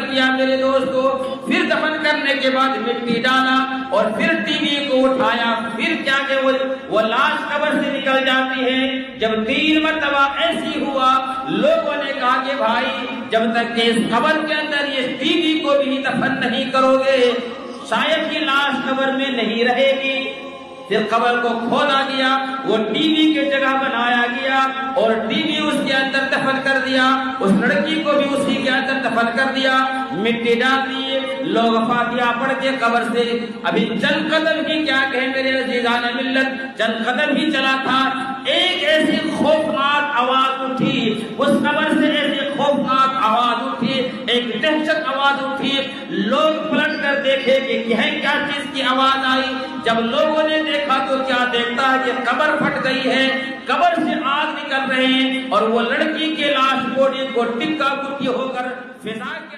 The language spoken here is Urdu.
کیا میرے دوستو، پھر دفن کرنے کے بعد مٹی ڈالا اور پھر ٹی وی کو اٹھایا، پھر کیا کہ وہ لاش قبر سے نکل جاتی ہے۔ جب 3 مرتبہ ایسی ہوا، لوگوں نے کہا کہ بھائی جب تک کہ اس قبر کے اندر اس ٹی وی کو بھی دفن نہیں کرو گے شاید یہ لاش قبر میں نہیں رہے گی۔ پھر قبر کو کھودا گیا، وہ ٹی وی کی جگہ بنایا گیا اور ٹی وی اس کے اندر دفن کر دیا، اس لڑکی کو بھی اسی کے اندر دفن کر دیا، مٹی ڈال دیے۔ لوگ فاتحہ پڑھ کے قبر سے ابھی چند قدم ہی کیا کہیں میرے عزیزان ملت، چند قدم ہی چلا تھا، ایک ایسی خوفناک آواز اٹھی، اس قبر سے ایسی خوفناک آواز اٹھی، ایک دہشت آواز اٹھی۔ لوگ پلٹ کر دیکھے کہ کیا چیز کی آواز آئی۔ جب لوگوں نے دیکھا تو کیا دیکھتا ہے کہ قبر پھٹ گئی ہے، قبر سے آگ نکل رہے ہیں اور وہ لڑکی کے لاش باڈی کو ٹکا ٹکی ہو کر فضا کے